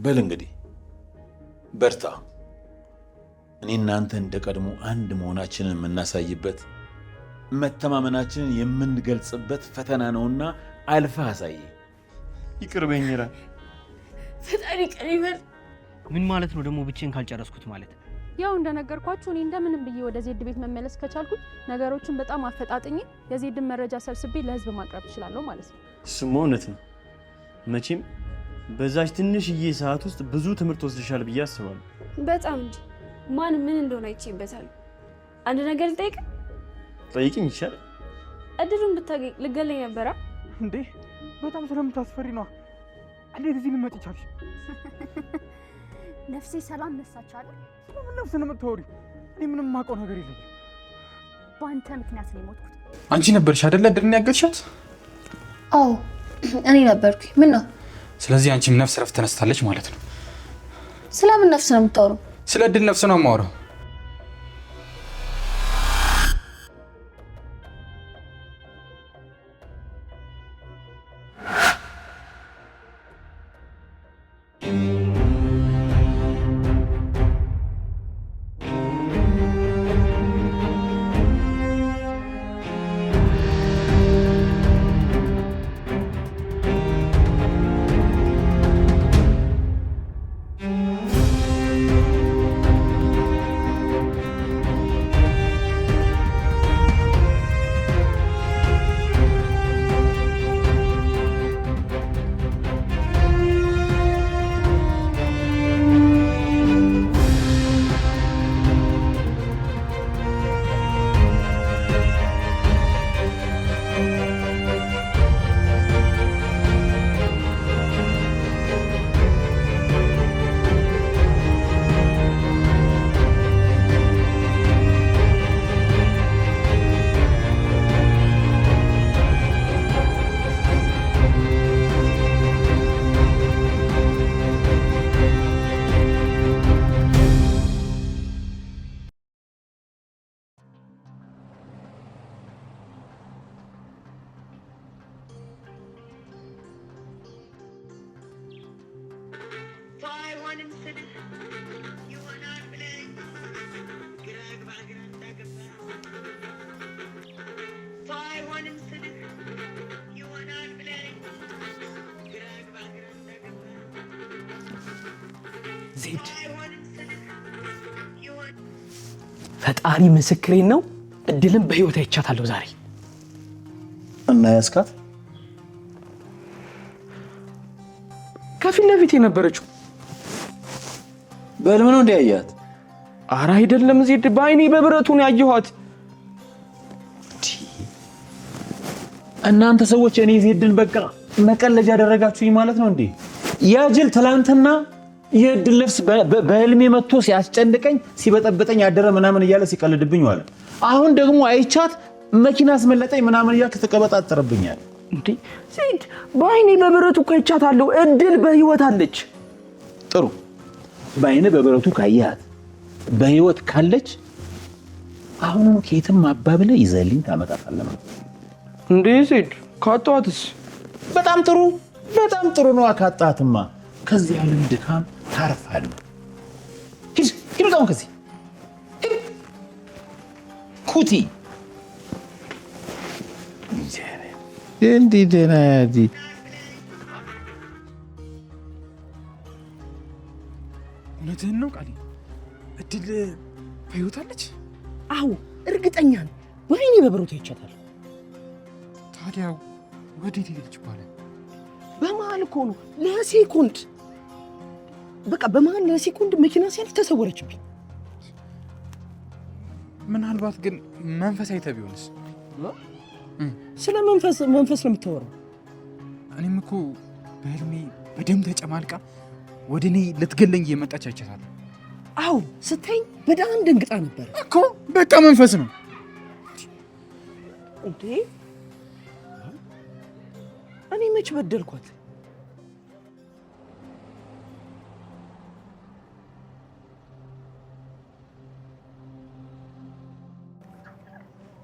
በል እንግዲህ በርታ። እኔ እናንተ እንደቀድሞ አንድ መሆናችንን የምናሳይበት መተማመናችንን የምንገልጽበት ፈተና ነውና አልፋ አሳይ። ይቅርበኝ ራ ፈጣሪ ይቅር ይበል። ምን ማለት ነው ደግሞ ብቻዬን ካልጨረስኩት ማለት? ያው እንደነገርኳችሁ እኔ እንደምንም ብዬ ወደ ዜድ ቤት መመለስ ከቻልኩት ነገሮችን በጣም አፈጣጥኜ የዜድን መረጃ ሰብስቤ ለህዝብ ማቅረብ እችላለሁ ማለት ነው። እሱማ እውነት ነው። መቼም በዛች ትንሽዬ ሰዓት ውስጥ ብዙ ትምህርት ወስደሻል ብዬ አስባለሁ። በጣም እንጂ ማን ምን እንደሆነ አይቼበታል። አንድ ነገር ልጠይቅ? ጠይቅኝ ይቻላል። እድሉን ብታገኝ ልገለኝ ነበራ እንዴ? በጣም ስለምታስፈሪ ነው። እንዴት እዚህ ልመጪ ቻልሽ? ነፍሴ ሰላም ነሳች አይደል? ስለምን ነፍስ ነው የምታወሪው? እኔ ምንም የማውቀው ነገር የለኝም። በአንተ ምክንያት ነው የሞትኩት። አንቺ ነበርሽ አይደል እድልን ያገድሻት? አዎ እኔ ነበርኩኝ። ምን ነው? ስለዚህ አንቺም ነፍስ ረፍት ተነስታለች ማለት ነው። ስለምን ነፍስ ነው የምታወራው? ስለ እድል ነፍስ ነው የማወራው። ዜድ ፈጣሪ ምስክሬን ነው። እድልን በህይወት አይቻታለሁ ዛሬ። እና ያስካት ከፊት ለፊት የነበረችው በህልም ነው እንደ ያያት? ኧረ አይደለም ዜድ፣ በአይኔ በብረቱ ነው ያየኋት። እናንተ ሰዎች እኔ ዜድን በቃ መቀለጃ ያደረጋችሁኝ ማለት ነው እንዴ? ያ ጅል ትላንትና የእድል ነፍስ በህልሜ መጥቶ ሲያስጨንቀኝ ሲበጠበጠኝ ያደረ ምናምን እያለ ሲቀልድብኝ ዋለ። አሁን ደግሞ አይቻት መኪና አስመለጠኝ ምናምን እያለ ተቀበጣጠረብኛል። እንዴ ዜድ፣ በአይኔ በብረቱ ካይቻታለሁ። እድል በህይወት አለች። ጥሩ፣ በአይኔ በብረቱ ካያት በህይወት ካለች አሁንም ከየትም አባብለ ይዘልኝ ታመጣታለህ ማለት ነው። እንዴ ዜድ፣ ካጣዋትስ? በጣም ጥሩ ነው። አካጣትማ ከዚህ ያለን ድካም ታርፋለህ። ሂድ በጣም ከዚህ ኩቲ እንዲህ ደህና ያዚ እውነትህን ነው ቃሌ? እድል በህይወት አለች? አዎ እርግጠኛ ነኝ። በአይኔ በብረቱ አይቻታለሁ። ታዲያ ወዴት ሄደች ይባላል? በመሀል እኮ ነው ለሴኮንድ፣ በቃ በመሀል ለሴኮንድ መኪና ሲያልፍ ተሰወረችብኝ። ምናልባት ግን መንፈስ አይተህ ቢሆንስ? ስለ መንፈስ ነው የምታወራው? እኔም እኮ በህልሜ በደም ተጨማልቃ ወደ እኔ ልትገለኝ እየመጣች አይቻታለሁ። አዎ ስታይኝ በጣም ደንግጣ ነበር እኮ። በቃ መንፈስ ነው እንዴ? እኔ መች በደልኳት?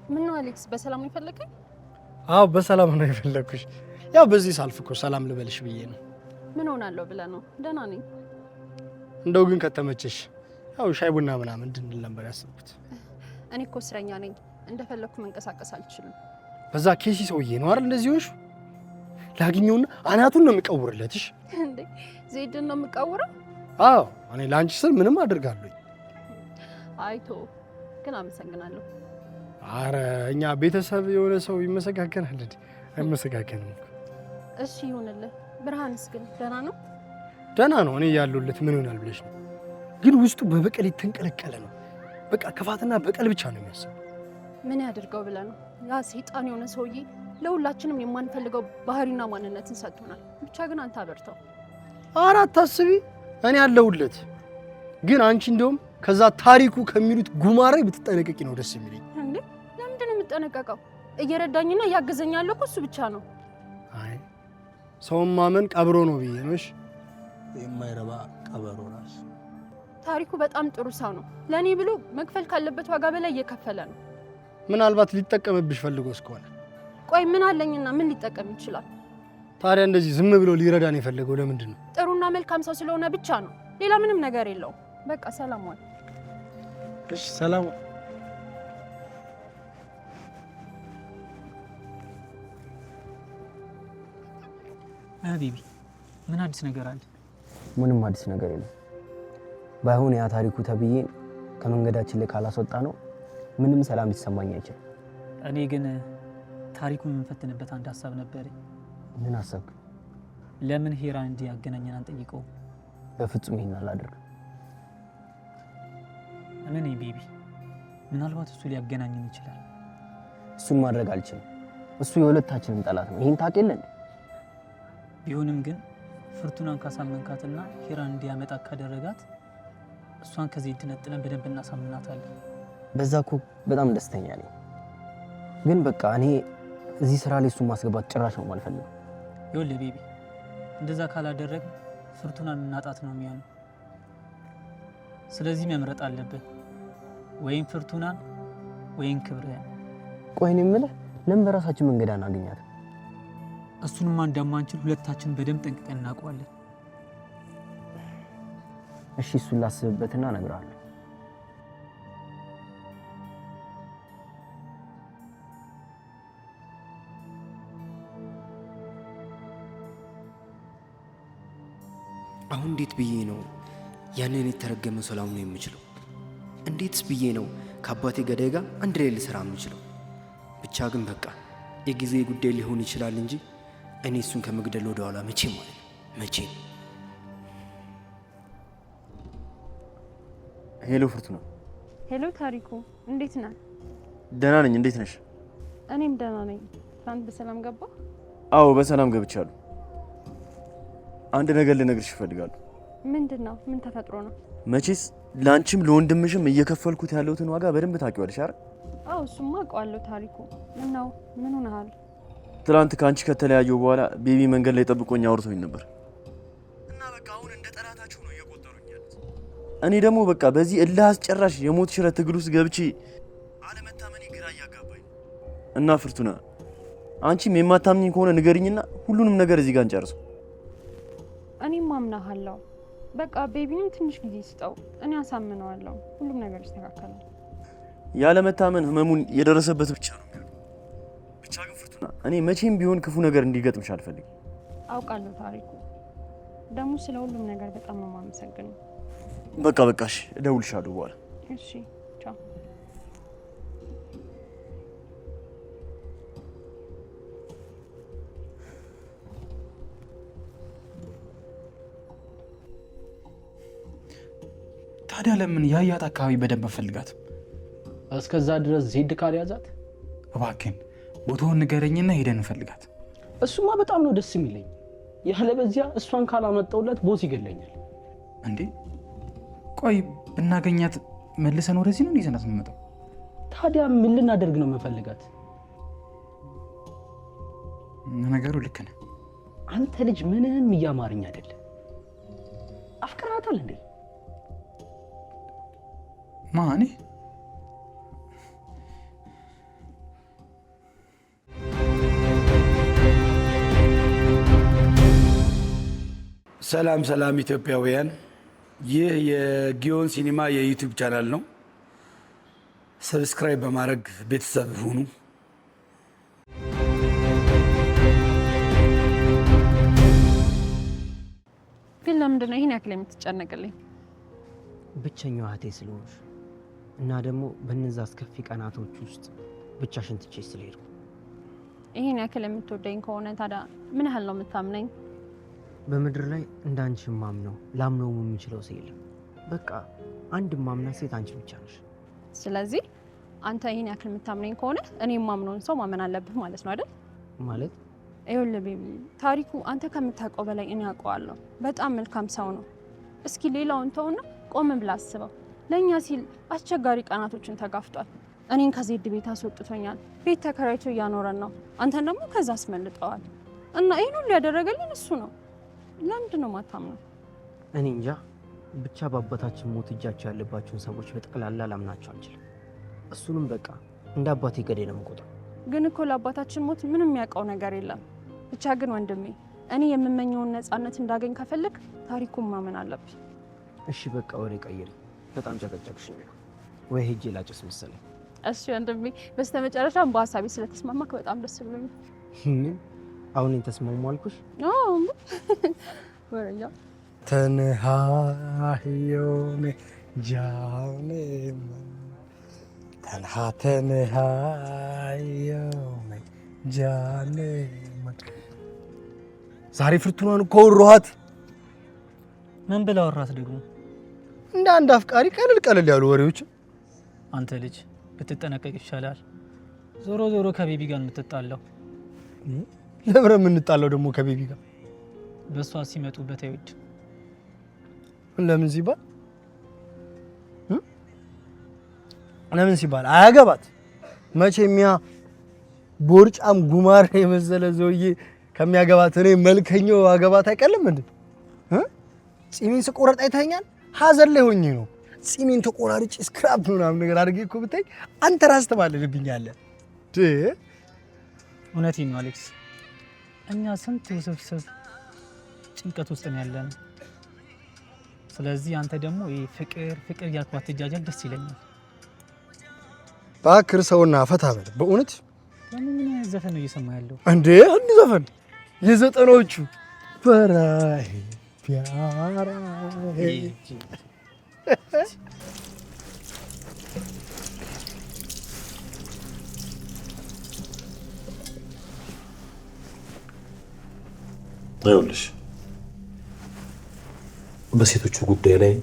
ምን ነው አሌክስ፣ በሰላም ነው የፈለከኝ? አዎ በሰላም ነው የፈለኩሽ። ያው በዚህ ሳልፍ እኮ ሰላም ልበልሽ ብዬ ነው። ምን ሆናለሁ ብለህ ነው? ደህና ነኝ። እንደው ግን ከተመቸሽ ያው ሻይ ቡና ምናምን እንድንል ነበር ያሰብኩት። እኔ እኮ እስረኛ ነኝ፣ እንደፈለኩ መንቀሳቀስ አልችልም። በዛ ኬሲ ሰውዬ ነው አይደል እንደዚህ ሆንሽ? ላግኘውና አናቱን ነው የምቀውርለትሽ። እንዴ ዜድን ነው የምቀውረው? አዎ እኔ ለአንቺ ስል ምንም አድርጋለሁ። አይቶ ግን አመሰግናለሁ። አረ እኛ ቤተሰብ የሆነ ሰው ይመሰጋገናል እንዴ? አይመሰጋገንም። እሺ ይሁንልህ። ብርሃንስ ግን ደህና ነው? ደህና ነው። እኔ ያለሁለት ምን ይሆናል ብለሽ ነው? ግን ውስጡ በበቀል የተንቀለቀለ ነው። በቃ ክፋትና በቀል ብቻ ነው የሚያስበው። ምን ያድርገው ብለህ ነው? ያ ሰይጣን የሆነ ሰውዬ ለሁላችንም የማንፈልገው ባህሪና ማንነትን ሰጥቶናል። ብቻ ግን አንተ አበርተው። ኧረ አታስቢ፣ እኔ ያለሁለት። ግን አንቺ እንደውም ከዛ ታሪኩ ከሚሉት ጉማሬ ብትጠነቀቂ ነው ደስ የሚለኝ። እንዴ ለምንድን ነው የምትጠነቀቀው? እየረዳኝና እያገዘኝ ያለው እኮ እሱ ብቻ ነው። አይ ሰውን ማመን ቀብሮ ነው ብዬ ነሽ። የማይረባ ቀበሮ ራስ። ታሪኩ በጣም ጥሩ ሰው ነው። ለእኔ ብሎ መክፈል ካለበት ዋጋ በላይ እየከፈለ ነው። ምናልባት ሊጠቀምብሽ ፈልጎ እስከሆነ። ቆይ ምን አለኝና ምን ሊጠቀም ይችላል? ታዲያ እንደዚህ ዝም ብሎ ሊረዳን የፈለገው ለምንድን ነው? ጥሩና መልካም ሰው ስለሆነ ብቻ ነው። ሌላ ምንም ነገር የለውም። በቃ ሰላም ዋል። እሺ ሰላም። ሀቢቢ ምን አዲስ ነገር አለ? ምንም አዲስ ነገር የለም። ባይሆን ያ ታሪኩ ተብዬ ከመንገዳችን ላይ ካላስወጣ ነው ምንም ሰላም ሊሰማኝ አይችልም። እኔ ግን ታሪኩን የምንፈትንበት አንድ ሀሳብ ነበረኝ። ምን አሰብክ? ለምን ሄራ እንዲያገናኘን አንጠይቀው? በፍጹም ይሄን አላደርግም። እኔ ቤቢ ምናልባት እሱ ሊያገናኘን ይችላል። እሱን ማድረግ አልችልም። እሱ የሁለታችንም ጠላት ነው። ይሄን ታውቅ የለ እንዴ? ቢሆንም ግን ፍርቱናን ካሳመንካትና ሄራን እንዲያመጣ ካደረጋት እሷን ከዚህ እንድነጥለን በደንብ እናሳምናታለን። በዛ እኮ በጣም ደስተኛ ነኝ። ግን በቃ እኔ እዚህ ስራ ላይ እሱን ማስገባት ጭራሽ ነው የማልፈልገው። ይኸውልህ ቤቢ እንደዛ ካላደረግ ፍርቱናን እናጣት ነው የሚሆነው። ስለዚህ መምረጥ አለብን፣ ወይም ፍርቱናን ወይም ክብርህን። ቆይ እኔ የምልህ ለምን በራሳችን መንገድ አናገኛት? እሱንማ እንደማንችል ሁለታችን በደንብ ጠንቅቀን እናውቀዋለን። እሺ እሱን ላስብበትና እነግርሃለሁ። አሁን እንዴት ብዬ ነው ያንን የተረገመ ሰላም ነው የምችለው? እንዴትስ ብዬ ነው ከአባቴ ገዳይ ጋር አንድ ላይ ልሰራ የምችለው? ብቻ ግን በቃ የጊዜ ጉዳይ ሊሆን ይችላል እንጂ እኔ እሱን ከመግደል ወደ ኋላ መቼም ማለት መቼም። ሄሎ ፍርቱና። ሄሎ ታሪኩ፣ እንዴት ነህ? ደህና ነኝ። እንዴት ነሽ? እኔም ደህና ነኝ። ትናንት በሰላም ገባ? አዎ በሰላም ገብቻለሁ። አንድ ነገር ልነግርሽ እፈልጋለሁ። ምንድን ነው? ምን ተፈጥሮ ነው? መቼስ ለአንቺም ለወንድምሽም እየከፈልኩት ያለሁትን ዋጋ በደንብ ታውቂዋለሽ አይደል? አዎ እሱማ አውቀዋለሁ ታሪኩ። ምነው ምን ሆነሃል? ትናንት ከአንቺ ከተለያየሁ በኋላ ቤቢ መንገድ ላይ ጠብቆኝ አውርቶኝ ነበር እና በቃ አሁን እንደ ጠላታችሁ ነው እየቆጠሩኝ ያሉት። እኔ ደግሞ በቃ በዚህ እልህ አስጨራሽ የሞት ሽረት ትግል ውስጥ ገብቼ አለመታመኔ ግራ እያጋባኝ እና ፍርቱና አንቺም የማታምኚኝ ከሆነ ንገሪኝና ሁሉንም ነገር እዚህ ጋር እንጨርሰው። እኔም አምናሃለሁ። በቃ ቤቢንም ትንሽ ጊዜ ስጠው፣ እኔ አሳምነዋለሁ። ሁሉም ነገር ይስተካከላል። ያለመታመን ህመሙን የደረሰበት ብቻ ነው የሚሆነው። ብቻ ግን ፍርቱና እኔ መቼም ቢሆን ክፉ ነገር እንዲገጥምሽ አልፈልግም። አውቃለሁ ታሪኩ። ደግሞ ስለ ሁሉም ነገር በጣም ነው የማመሰግነው። በቃ በቃሽ፣ እደውልልሻለሁ በኋላ። እሺ ቻው። ታዲያ ለምን ያያት አካባቢ በደንብ ፈልጋት? እስከዛ ድረስ ዜድ ካልያዛት እባክህን ቦታውን ንገረኝና ሄደን እንፈልጋት። እሱማ በጣም ነው ደስ የሚለኝ። ያለበዚያ እሷን ካላመጣውለት ቦስ ይገለኛል። እንዴ ቆይ ብናገኛት መልሰን ወደዚህ ነው ይዘናት የምንመጣው? ታዲያ ምን ልናደርግ ነው የምፈልጋት? ነገሩ ልክ ነህ። አንተ ልጅ ምንም እያማረኝ አይደለም። አፍቅራታል እንዴ? ማን? ሰላም ሰላም ኢትዮጵያውያን፣ ይህ የጊዮን ሲኒማ የዩቲዩብ ቻናል ነው። ሰብስክራይብ በማድረግ ቤተሰብ ሁኑ። ግን ለምንድን ነው ይሄን ያክል የምትጨነቅልኝ? ብቸኛዋ እህቴ ስለሆንሽ እና ደግሞ በእነዛ አስከፊ ቀናቶች ውስጥ ብቻሽን ትቼ ስለሄድኩ። ይሄን ያክል የምትወደኝ ከሆነ ታዲያ ምን ያህል ነው የምታምነኝ? በምድር ላይ እንዳንቺ ማምነው ላምነው የምችለው ሰው የለም። በቃ አንድ ማምና ሴት አንቺ ብቻ ነሽ። ስለዚህ አንተ ይሄን ያክል የምታምነኝ ከሆነ እኔ የማምነውን ሰው ማመን አለብህ ማለት ነው አይደል? ማለት ይኸውልህ ቤቢ፣ ታሪኩ አንተ ከምታውቀው በላይ እኔ አውቀዋለሁ። በጣም መልካም ሰው ነው። እስኪ ሌላውን ተውና ቆም ብለህ አስበው። ለእኛ ሲል አስቸጋሪ ቀናቶችን ተጋፍጧል። እኔን ከዜድ ቤት አስወጥቶኛል። ቤት ተከራይቶ እያኖረን ነው። አንተን ደግሞ ከዛ አስመልጠዋል። እና ይህን ሁሉ ያደረገልኝ እሱ ነው። ለምንድን ነው የማታምነው? እኔ እንጃ ብቻ በአባታችን ሞት እጃቸው ያለባቸውን ሰዎች በጠቅላላ ላምናቸው አንችልም። እሱንም በቃ እንደ አባቴ ገዴ ነው የምቆጥረው። ግን እኮ ለአባታችን ሞት ምንም የሚያውቀው ነገር የለም። ብቻ ግን ወንድሜ እኔ የምመኘውን ነፃነት እንዳገኝ ከፈለግ ታሪኩን ማመን አለብኝ። እሺ በቃ ወሬ ቀይሪ። በጣም ጨቀጨቅሽኝ። ወይ ሄጄ ላጭስ መሰለኝ። እሺ ወንድሜ፣ በስተመጨረሻም በሀሳቤ ስለተስማማክ በጣም ደስ ብሎኛል። አሁን ተስማሙ አልኩሽ? ወረኛ ተንሃዮሜ ጃኔ ተንሃዮሜ ጃኔ ዛሬ ፍርቱናን እኮ ወሯት። ምን ብላ ወራት ደግሞ? እንደ አንድ አፍቃሪ ቀለል ቀለል ያሉ ወሬዎች። አንተ ልጅ ብትጠነቀቅ ይሻላል። ዞሮ ዞሮ ከቤቢ ጋር የምትጣላው። ለምን የምንጣላው ደግሞ ከቤቢ ጋር? በሷ ሲመጡበት አይወድ። ለምን ሲባል ለምን ሲባል አያገባት። መቼም ያ ቦርጫም ጉማር የመሰለ ዘውዬ ከሚያገባት እኔ መልከኛው አገባት አይቀልም እንዴ? ጺሜን ስቆረጥ አይተኸኛል? ሀዘን ላይ ሆኜ ነው ጺሜን ተቆራርጬ ስክራፕ ምናምን ነገር አድርጌ እኮ ብታይ አንተ ራስህ ትማልልብኛለህ። እውነቴን ነው አሌክስ። እኛ ስንት ውስብስብ ጭንቀት ውስጥ ነው ያለን። ስለዚህ አንተ ደግሞ ፍቅር ፍቅር እያልክ ባትጃጃል ደስ ይለኛል። ባክር ሰውና ፈታ በል በእውነት። ምን ዘፈን ነው እየሰማ ያለው እንዴ? አንድ ዘፈን የዘጠኖቹ በራይ ፒያራይ። ይኸውልሽ በሴቶቹ ጉዳይ ላይ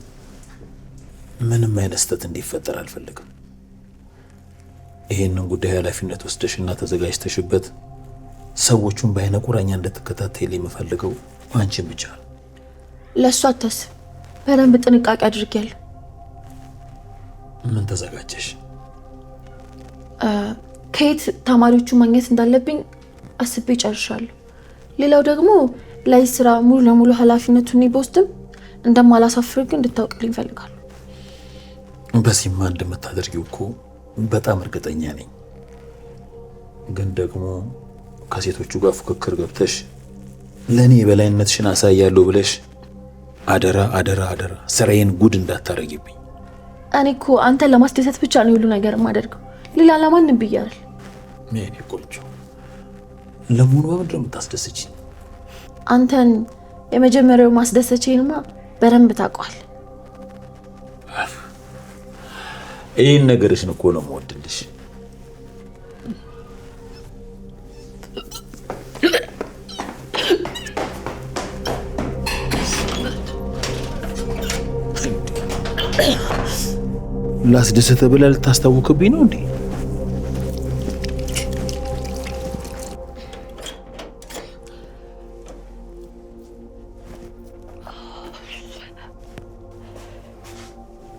ምንም አይነት ስህተት እንዲፈጠር አልፈልግም። ይሄንን ጉዳይ ኃላፊነት ወስደሽና ተዘጋጅተሽበት ሰዎቹን በአይነ ቁራኛ እንድትከታተል የምፈልገው አንቺን ብቻ ነው። ለእሱ አታስብ፣ በደንብ ጥንቃቄ አድርጊያለሁ። ምን ተዘጋጀሽ? ከየት ተማሪዎቹ ማግኘት እንዳለብኝ አስቤ ጨርሻለሁ። ሌላው ደግሞ ላይ ስራ ሙሉ ለሙሉ ኃላፊነቱን በወስድም እንደማላሳፍር ግን እንድታውቅልኝ እፈልጋለሁ። በሲማ እንደምታደርጊው እኮ በጣም እርግጠኛ ነኝ። ግን ደግሞ ከሴቶቹ ጋር ፉክክር ገብተሽ ለኔ የበላይነትሽን አሳያለሁ ብለሽ አደራ አደራ አደራ ስራዬን ጉድ እንዳታረጊብኝ። እኔ እኮ አንተን ለማስደሰት ብቻ ነው ሁሉ ነገር የማደርገው፣ ሌላ ለማንም ብዬ አይደል። ምን ቆንጆ፣ ለመሆኑ በምንድን ነው የምታስደስችኝ? አንተን የመጀመሪያው ማስደሰቼንማ በደንብ ታውቀዋል። ይህን ነገርሽን እኮ ነው የምወድልሽ። ላስደሰተ ብለህ ልታስታውቅብኝ ነው እንዴ?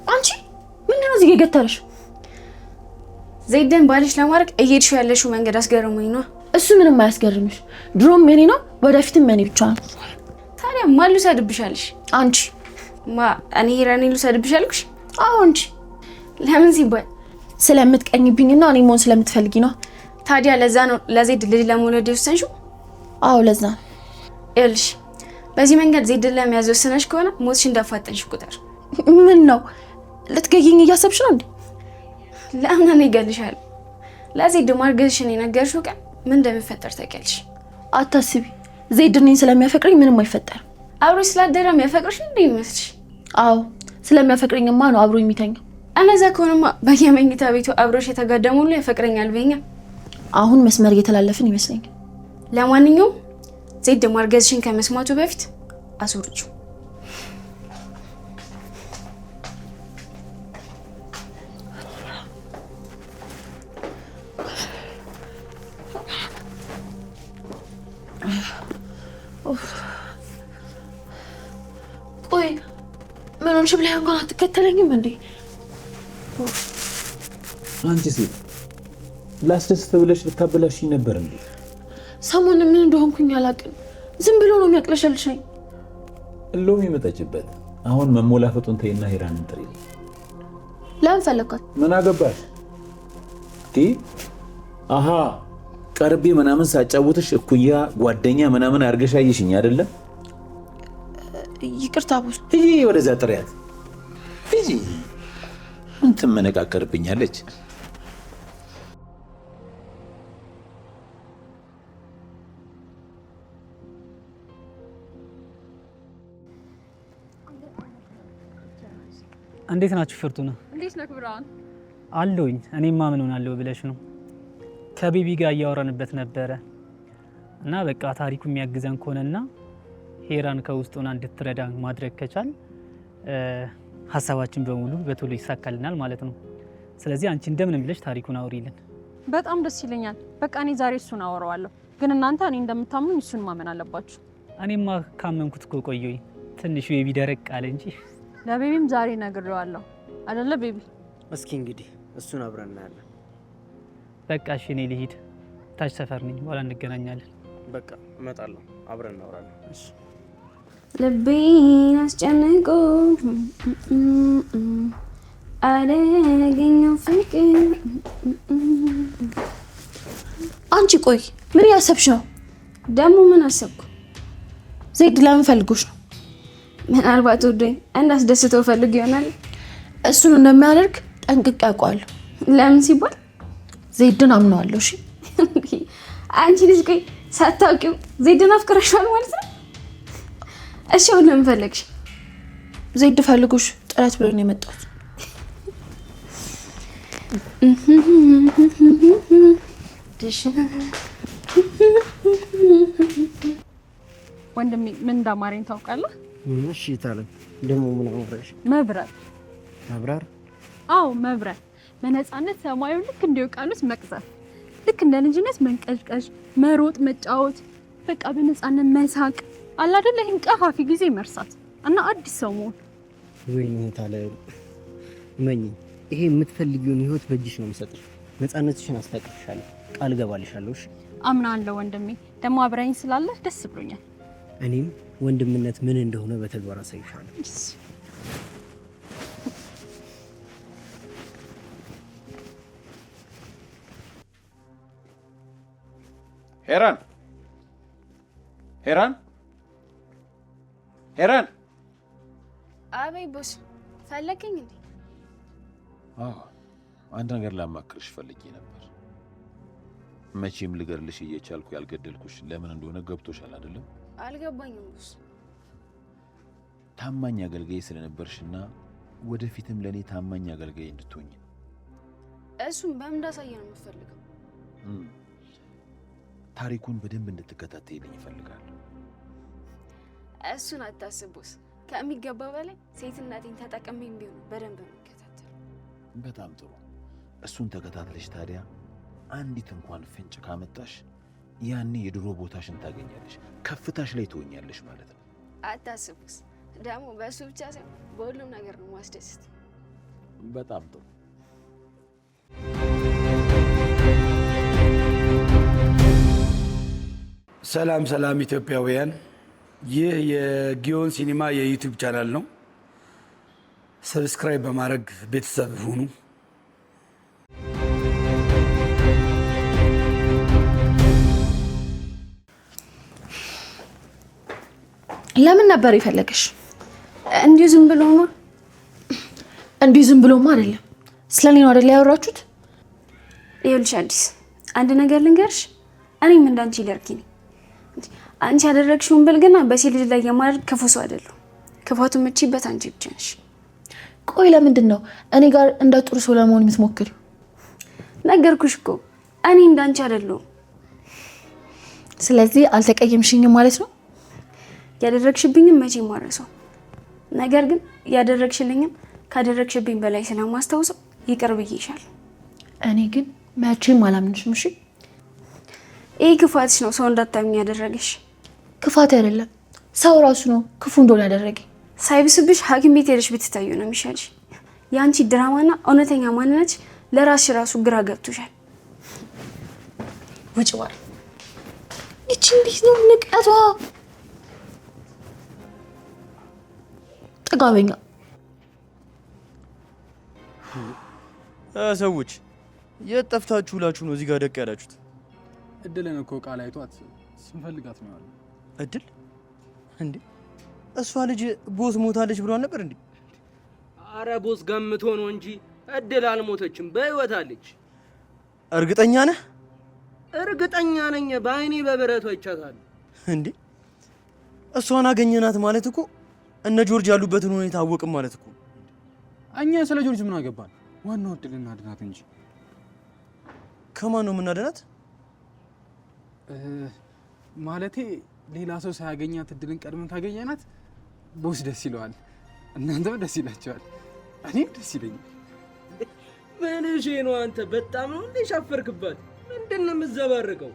አንቺ ምንድን ነው እዚህ የገተረሽ? ዘይደን ባልሽ ለማድረግ እየሄድሽው ያለሽው መንገድ አስገርሞኝ ነው። እሱ ምንም አያስገርምሽ። ድሮም የኔ ነው፣ ወደፊትም የኔ ብቻ ነው። ታዲያ ማን ልውሰድብሻለሽ? አንቺ። እኔ ሄራኔ ልውሰድብሻለሽ? አዎ አንቺ። ለምን ሲባል? ስለምትቀኝብኝና እኔ መሆን ስለምትፈልጊ ነው። ታዲያ ለዛ ነው ለዜድ ልጅ ለመውለድ የወሰንሽው? አዎ ለዛ ነው። ይኸውልሽ በዚህ መንገድ ዜድን ለመያዝ ወስነሽ ከሆነ ሞትሽ እንዳፋጠንሽ ቁጥር ምን ነው ልትገይኝ እያሰብሽ ነው እንዴ? ለምን እኔ እገልሻለሁ? ለዜድ ማርገዝሽን የነገርሽው ቀን ምን እንደሚፈጠር ታውቂያለሽ? አታስቢ፣ ዜድ እኔን ስለሚያፈቅረኝ ምንም አይፈጠርም። አብሮሽ ስላደረ የሚያፈቅርሽ እንዴ ይመስልሽ? አዎ ስለሚያፈቅረኝማ ነው አብሮ የሚተኛው። እነዛ ከሆነማ በየመኝታ ቤቱ አብሮሽ የተጋደሙ ሁሉ ያፈቅረኛል በኛ። አሁን መስመር እየተላለፍን ይመስለኛል። ለማንኛውም ዜድ ማርገዝሽን ከመስማቱ በፊት አስወርጂው። ቆይ ምን ሆንሽ ብለህ እንኳን አትከተለኝም እንዴ? አንቺ ሴት ላስደስት ብለሽ ልታበላሽኝ ነበር እንዴ? ሰሞኑን ምን እንደሆንኩኝ አላውቅም። ዝም ብሎ ነው የሚያቅለሸልሸኝ። እሎም ይመጣጭበት። አሁን መሞላፈጡን ተይና ሄራንን ጥሪ። ለምን ፈለኳት? ምን አገባሽ? አሃ ቀርቤ ምናምን ሳጫውትሽ እኩያ ጓደኛ ምናምን አርገሻይሽኝ አይደለ? ይቅርታ ቦስ። ሂጂ ወደዛ ጥሪያት። ሂጂ። ምን ትመነቃቀርብኛለች? እንዴት ናችሁ ፍርቱና? እንዴት ነህ ብርሃን? አለሁኝ። እኔማ ምን ሆናለሁ ብለሽ ነው? ከቤቢ ጋር እያወራንበት ነበረ እና በቃ ታሪኩ የሚያግዘን ከሆነና ሄራን ከውስጥ ሆና እንድትረዳ ማድረግ ከቻል ሀሳባችን በሙሉ በቶሎ ይሳካልናል ማለት ነው። ስለዚህ አንቺ እንደምን ብለሽ ታሪኩን አውሪልን። በጣም ደስ ይለኛል። በቃ እኔ ዛሬ እሱን አወራዋለሁ፣ ግን እናንተ እኔ እንደምታምኑኝ እሱን ማመን አለባችሁ። እኔማ ካመንኩት እኮ ቆየሁኝ። ትንሽ ቤቢ ደረቅ አለ እንጂ ለቤቢም ዛሬ ነግሬዋለሁ አይደለ ቤቢ? እስኪ እንግዲህ እሱን አብረን እናያለን። በቃ እሺ እኔ ልሂድ፣ ታች ሰፈር ነኝ፣ በኋላ እንገናኛለን። በቃ እመጣለሁ፣ አብረን እናወራለን። እሺ ልቤን አስጨንቆ አደገኛው ፍቅር። አንቺ ቆይ ምን ያሰብሽ ነው? ደግሞ ምን አሰብኩ? ዜድ ለምን ፈልጎሽ ነው? ምናልባት ወዶኝ እንዳስደስተው ፈልግ ይሆናል። እሱን እንደሚያደርግ ጠንቅቄ አውቀዋለሁ። ለምን ሲባል ዜድን አምነዋለሁ። እሺ አንቺ ልጅ ቆይ ሳታውቂው ዜድን አፍቅረሻል ማለት ነው? እሺ አሁን ለምን ፈለግሽ? ዜድ ፈልጎሽ ጥረት ብሎ ነው የመጣሁት። ወንድሜ ምን እንዳማረኝ ታውቃለህ? እሺ ታለም ደግሞ ምን አወራሽ? መብረር። መብረር? አዎ መብረር። በነፃነት ሰማዩ ልክ እንደ ውቅያኖስ መቅዘፍ፣ ልክ እንደ ልጅነት መንቀዥቀዥ፣ መሮጥ፣ መጫወት፣ በቃ በነፃነት መሳቅ አለ አይደል? ይሄን ቀፋፊ ጊዜ መርሳት እና አዲስ ሰው መሆን። ወይኔ ታለም መኝ ይሄ የምትፈልጊውን ህይወት በእጅሽ ነው የምሰጥሽ። ነፃነትሽን አስታቅፍሻለሁ፣ ቃል ገባልሻለሁ። እሺ አምናለሁ ወንድሜ። ደግሞ አብረኝ ስላለህ ደስ ብሎኛል። እኔም ወንድምነት ምን እንደሆነ በተግባር አሳይሻለሁ። ሄራን ሄራን ሄራን! አቤት ቦስ፣ ፈለገኝ እንዴ? አንድ ነገር ላማክርሽ ፈልጌ ነበር። መቼም ልገርልሽ እየቻልኩ ያልገደልኩሽ ለምን እንደሆነ ገብቶሻል አይደለም? አልገባኝም ቦስ። ታማኝ አገልጋይ ስለነበርሽና ወደፊትም ለኔ ታማኝ አገልጋይ እንድትሆኝ። እሱም በምን እንዳሳየ ነው የምፈልገው? ታሪኩን በደንብ እንድትከታተይልኝ እፈልጋለሁ። እሱን አታስብ ቦስ። ከሚገባ በላይ ሴትነቴን ተጠቅሜም ቢሆን በደንብ ነው የምከታተለው። በጣም ጥሩ። እሱን ተከታትለሽ ታዲያ አንዲት እንኳን ፍንጭ ካመጣሽ ያኔ የድሮ ቦታሽን ታገኛለሽ፣ ከፍታሽ ላይ ትሆኛለሽ ማለት ነው። አታስብ ቦስ። ደግሞ በእሱ ብቻ ሳይሆን በሁሉም ነገር ነው ማስደስት። በጣም ጥሩ። ሰላም ሰላም ኢትዮጵያውያን፣ ይህ የጊዮን ሲኒማ የዩቲዩብ ቻናል ነው። ሰብስክራይብ በማድረግ ቤተሰብ ሁኑ። ለምን ነበር የፈለገሽ? እንዲሁ ዝም ብሎ ነው። እንዲሁ ዝም ብሎማ አይደለም። ስለኔ ነው አይደል ያወራችሁት? ይኸውልሽ አዲስ አንድ ነገር ልንገርሽ፣ እኔም እንዳንቺ ደርጊ ነኝ። አንቺ ያደረግሽውን ብልግና በሴት ልጅ ላይ የማድረግ ክፉ ሰው አይደለሁ። ክፋቱን የምትችይበት አንቺ ብቻ ነሽ። ቆይ ለምንድን ነው እኔ ጋር እንደ ጥሩ ሰው ለመሆን የምትሞክሪው? ነገርኩሽ እኮ እኔ እንዳንቺ አይደለሁም። ስለዚህ አልተቀየምሽኝም ማለት ነው? ያደረግሽብኝም መቼ ማረሰው። ነገር ግን ያደረግሽልኝም ካደረግሽብኝ በላይ ስለማስታውሰው ይቅር ብዬሻል። እኔ ግን መቼም አላምንሽም። እሺ ይሄ ክፋትሽ ነው ሰው እንዳታምኝ ያደረገሽ። ክፋት አይደለም፣ ሰው ራሱ ነው ክፉ እንደሆነ ያደረገኝ። ሳይብስብሽ ሐኪም ቤት ሄደሽ ብትታዩ ነው የሚሻልሽ። የአንቺ ድራማና እውነተኛ ማንነት ለራስሽ ራሱ ግራ ገብቶሻል። ውጭ ዋል። እቺ እንዴት ነው ንቀቷ? ጥጋበኛ ሰዎች የት ጠፍታችሁ ውላችሁ ነው እዚህ ጋር ደቅ ያላችሁት? እድልን እኮ ቃል አይቷት ስንፈልጋት ነው ያለው። እድል እንዴ? እሷ ልጅ ቦስ ሞታለች ብሏል ነበር እንዴ? አረ ቦስ ገምቶ ነው እንጂ እድል አልሞተችም፣ በህይወት አለች። እርግጠኛ ነህ? እርግጠኛ ነኝ፣ በአይኔ በብረቷ ይቻታል። እንዴ እሷን አገኘናት ማለት እኮ እነ ጆርጅ ያሉበትን ሁኔታ አወቅም ማለት እኮ። እኛ ስለ ጆርጅ ምን አገባን? ዋናው እድልና አድናት እንጂ። ከማን ነው የምናድናት? ማለቴ ሌላ ሰው ሳያገኛት እድልን ቀድመን ካገኘናት ቦስ ደስ ይለዋል፣ እናንተም ደስ ይላቸዋል፣ እኔም ደስ ይለኛል። ምን እሺ ነው አንተ? በጣም ነው እንዴ ሻፈርክባት? ምንድን ነው የምትዘባርቀው?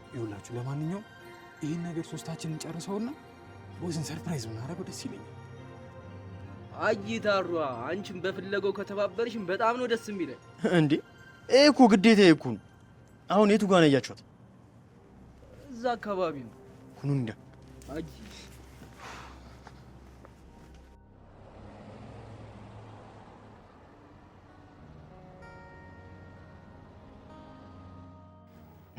ይኸውላችሁ ለማንኛውም ይህን ነገር ሶስታችንን ጨርሰውና ቦስን ሰርፕራይዝ ብናደርገው ደስ ይለኛል። አይታሯ አንቺን በፍለገው ከተባበርሽም በጣም ነው ደስ የሚለኝ። እንዴ ይሄ እኮ ግዴታ እኮ ነው። አሁን የቱ ጋር ነው ያያችኋት? እዛ አካባቢ ነው። ኩኑን እንደ አይ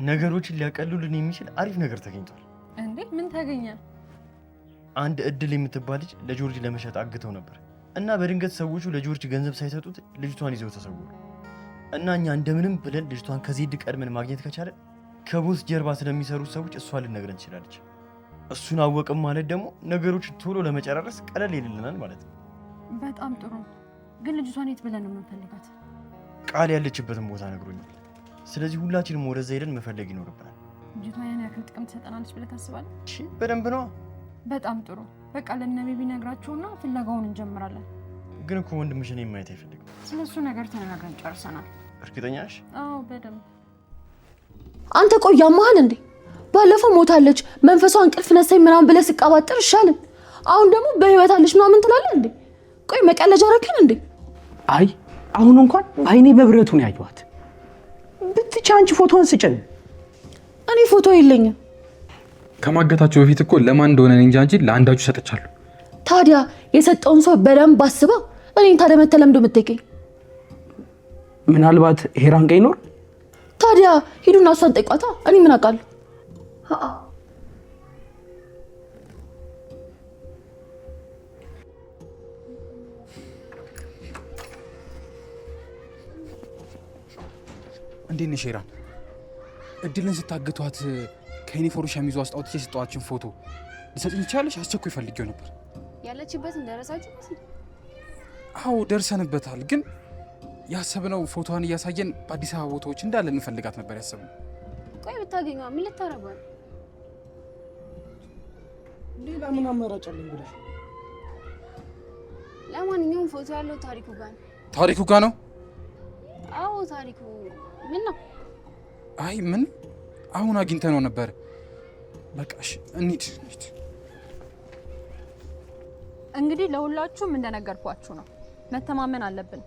ነገሮችን ሊያቀሉልን የሚችል አሪፍ ነገር ተገኝቷል። እንዴ ምን ተገኘ? አንድ እድል የምትባል ልጅ ለጆርጅ ለመሸጥ አግተው ነበር እና በድንገት ሰዎቹ ለጆርጅ ገንዘብ ሳይሰጡት ልጅቷን ይዘው ተሰወሩ እና እኛ እንደምንም ብለን ልጅቷን ከዜድ ቀድመን ማግኘት ከቻለን ከቦስ ጀርባ ስለሚሰሩት ሰዎች እሷን ልነግረን ትችላለች። እሱን አወቅም ማለት ደግሞ ነገሮችን ቶሎ ለመጨራረስ ቀለል ይልልናል ማለት ነው። በጣም ጥሩ። ግን ልጅቷን የት ብለን ነው የምንፈልጋት? ቃል ያለችበትን ቦታ ነግሮኛል። ስለዚህ ሁላችንም ወደዛ ሄደን መፈለግ ይኖርብናል። ልጅቷ ያን ያክል ጥቅም ትሰጠናለች ብለህ ታስባለህ? እሺ በደንብ ነው። በጣም ጥሩ። በቃ ለነቤቢ ነግራቸውና ፍለጋውን እንጀምራለን። ግን እኮ ወንድምሽን ማየት አይፈልግም። ስለሱ ነገር ተነጋግረን ጨርሰናል። እርግጠኛ ነሽ? አዎ በደንብ። አንተ ቆይ ያማሃል እንዴ? ባለፈው ሞታለች መንፈሷ እንቅልፍ ነሳኝ ምናምን ብለህ ስቃባጥር ይሻልን። አሁን ደግሞ በህይወት አለች ምናምን ትላለህ እንዴ? ቆይ መቀለጃ አደረክን እንዴ? አይ አሁን እንኳን በአይኔ በብረቱ ነው ያየኋት። ብትቻ አንቺ ፎቶን ስጭን። እኔ ፎቶ የለኝም። ከማገታቸው በፊት እኮ ለማን እንደሆነ እንጃ እንጂ ለአንዳችሁ ሰጥቻለሁ። ታዲያ የሰጠውን ሰው በደንብ አስበው። እኔን ታዲያ መተለምዶ የምትገኝ ምናልባት ሄራን ጋር ይኖር። ታዲያ ሂዱና እሷን ጠይቋታ። እኔ ምን አውቃለሁ? እንዴት ነሽ ሄራን? እድልን ስታግቷት ከዩኒፎርም ሸሚዟ ውስጥ አውጥቼ የሰጠኋችን ፎቶ ልሰጥኝ ትችያለሽ? አስቸኳይ ፈልጌው ነበር። ያለችበትን ደረሳችሁበት? አዎ ደርሰንበታል። ግን ያሰብነው ፎቶዋን እያሳየን በአዲስ አበባ ቦታዎች እንዳለ እንፈልጋት ነበር ያሰብነው። ቆይ ብታገኘዋ ምን ልታረጓል? ሌላ ምን አማራጭ አለኝ ብለሽ? ለማንኛውም ፎቶ ያለው ታሪኩ ጋር ነው። ታሪኩ ጋር ነው? አዎ ታሪኩ ምን ነው? አይ ምን አሁን አግኝተነው ነበር። በቃ እሺ እንሂድ። እንግዲህ ለሁላችሁም እንደነገርኳችሁ ነው፣ መተማመን አለብን።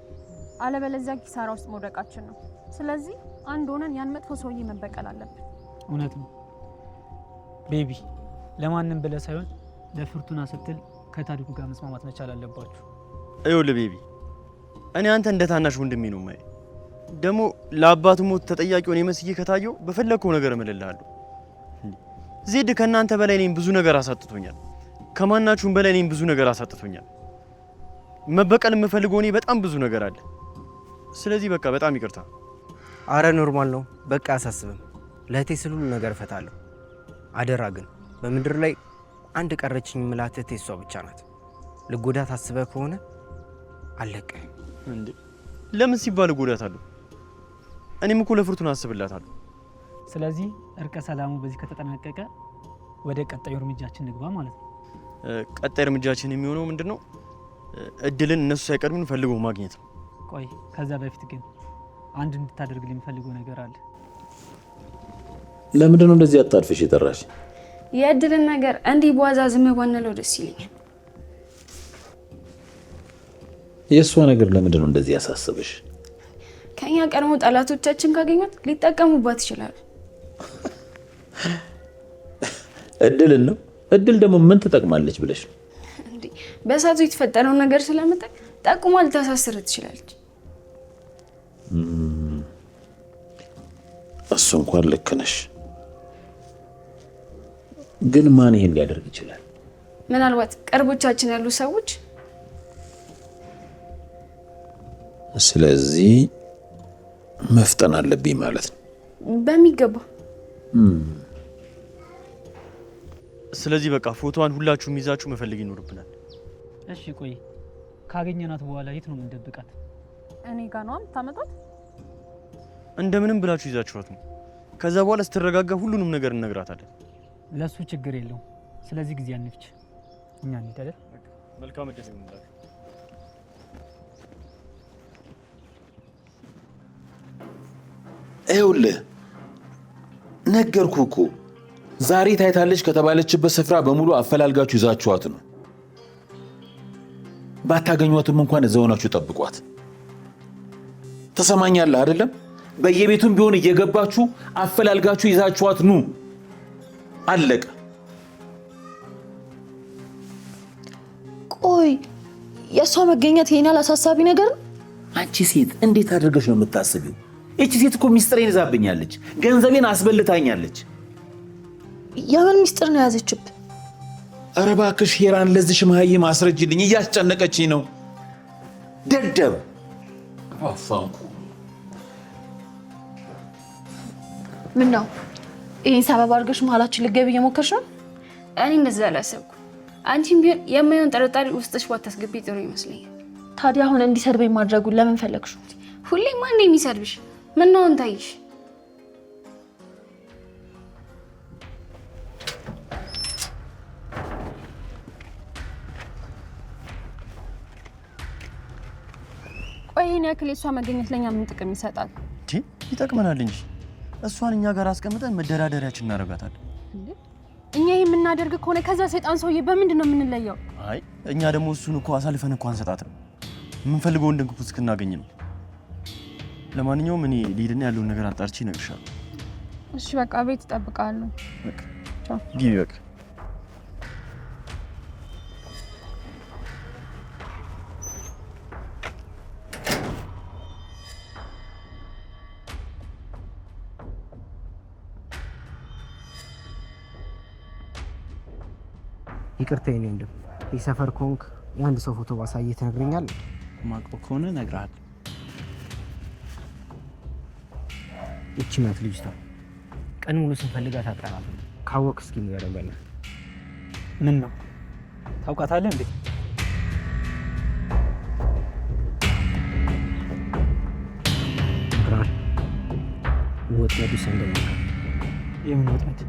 አለበለዚያ ኪሳራ ውስጥ መውደቃችን ነው። ስለዚህ አንድ ሆነን ያን መጥፎ ሰውዬ መበቀል አለብን። እውነት ነው ቤቢ። ለማንም ብለህ ሳይሆን ለፍርቱና ስትል ከታሪኩ ጋር መስማማት መቻል አለባችሁ። ይኸውልህ ቤቢ፣ እኔ አንተ እንደ ታናሽ ወንድሜ ነው የማየው። ደግሞ ለአባቱ ሞት ተጠያቂውን የመስዬ ከታየው በፈለግከው ነገር እምልልሃለሁ። ዜድ ከእናንተ በላይ እኔም ብዙ ነገር አሳጥቶኛል። ከማናችሁም በላይ እኔም ብዙ ነገር አሳጥቶኛል። መበቀል የምፈልገው እኔ በጣም ብዙ ነገር አለ። ስለዚህ በቃ በጣም ይቅርታ። አረ ኖርማል ነው። በቃ አያሳስብም። ለእህቴ ስል ሁሉ ነገር እፈታለሁ። አደራ ግን በምድር ላይ አንድ ቀረችኝ ምላት እህቴ እሷ ብቻ ናት። ልጎዳት አስበህ ከሆነ አለቀህ። እንዴ ለምን ሲባል እጎዳታለሁ? እኔም እኮ ለፍርቱና አስብላታለሁ። ስለዚህ እርቀ ሰላሙ በዚህ ከተጠናቀቀ ወደ ቀጣዩ እርምጃችን ንግባ ማለት ነው። ቀጣይ እርምጃችን የሚሆነው ምንድነው? እድልን እነሱ ሳይቀድሙን ፈልጎ ማግኘት ነው። ቆይ ከዛ በፊት ግን አንድ እንድታደርግልኝ የምፈልገው ነገር አለ። ለምንድን ነው እንደዚህ አጣድፈሽ የጠራሽ? የእድልን ነገር እንዲህ በዋዛ ዝም ባንለው ደስ ይለኛል። የእሷ ነገር ለምንድን ነው እንደዚህ ያሳስብሽ? ከኛ ቀድሞ ጠላቶቻችን ካገኙት ሊጠቀሙባት ይችላሉ። እድልን ነው? እድል ደግሞ ምን ትጠቅማለች ብለሽ ነው? እንዴ በሳቱ የተፈጠረው ነገር ስለምጠቅ ጠቁማ ልታሳስር ትችላለች። እሱ እንኳን ልክ ነሽ፣ ግን ማን ይሄን ሊያደርግ ይችላል? ምናልባት ቅርቦቻችን ያሉ ሰዎች። ስለዚህ መፍጠን አለብኝ ማለት ነው። በሚገባ። ስለዚህ በቃ ፎቶዋን ሁላችሁም ይዛችሁ መፈልግ ይኖርብናል። እሺ ቆይ ካገኘናት በኋላ የት ነው የምንደብቃት? እኔ ጋር ነው የምታመጣት? እንደምንም ብላችሁ ይዛችኋት ነው። ከዛ በኋላ ስትረጋጋ ሁሉንም ነገር እነግራታለን። ለሱ ችግር የለውም። ስለዚህ ጊዜ አንፍጭ፣ እኛ እንሂድ አይደል? መልካም እድል ይሁንላችሁ። ይኸውልህ ነገርኩህ እኮ ዛሬ ታይታለች ከተባለችበት ስፍራ በሙሉ አፈላልጋችሁ ይዛችኋት ነው። ባታገኟትም እንኳን እዛው ናችሁ ጠብቋት። ተሰማኛለህ አይደለም? በየቤቱም ቢሆን እየገባችሁ አፈላልጋችሁ ይዛችኋት ኑ። አለቀ። ቆይ የእሷ መገኘት ይሄን ያህል አሳሳቢ ነገር ነው? አንቺ ሴት እንዴት አድርገሽ ነው የምታስቢው? እቺ ሴት እኮ ሚስጥሬን ይዛብኛለች፣ ገንዘቤን አስበልታኛለች። የምን ሚስጥር ነው ያዘችብ? ኧረ እባክሽ ሄራን ለዚህ ሽማዬ ማስረጅልኝ፣ እያስጨነቀችኝ ነው። ደደብ አፋንኩ። ምን ነው ይሄን ሰበብ አድርገሽ መሀላችን ልትገቢ እየሞከርሽ ነው? እኔ እንደዛ አላሰብኩም። አንቺም ቢሆን የማይሆን ጥርጣሬ ውስጥሽ ባታስገቢ ጥሩ ይመስለኛል። ታዲያ አሁን እንዲሰድበኝ ማድረጉን ለምን ፈለግሽ? ሁሌም ማን ነው የሚሰድብሽ? ምን ነው እንታይሽ? ቆይ ይሄን ያክል የሷ መገኘት ለኛ ምን ጥቅም ይሰጣል? ይጠቅመናል እንጂ እሷን እኛ ጋር አስቀምጠን መደራደሪያችን እናደርጋታለን። እኛ ይሄን የምናደርግ ከሆነ ከዛ ሰይጣን ሰውዬ በምንድን ነው የምንለየው? አይ እኛ ደግሞ እሱን እኮ አሳልፈን እኮ አንሰጣትም። የምንፈልገው እንድንክፉ እስክናገኝ ነው። ለማንኛውም እኔ ሊድና ያለውን ነገር አጣርቼ እነግርሻለሁ። እሺ በቃ ቤት እጠብቃለሁ። በቃ ቻው። ግቢ በቃ። ይቅርታ የኔ ወንድም፣ የሰፈር ኮንክ የአንድ ሰው ፎቶ ባሳየህ ትነግረኛለህ? ማውቀው ከሆነ እነግርሃለሁ። እቺ ናት ልጅቷ። ቀን ሙሉ ስንፈልጋት አጣናት። ካወቅ እስኪ ንገረን በእናትህ። ምን ነው ታውቃታለህ እንዴ? ብርሃን ወጥመዱ ሰንደኛ። የምን ወጥመድ?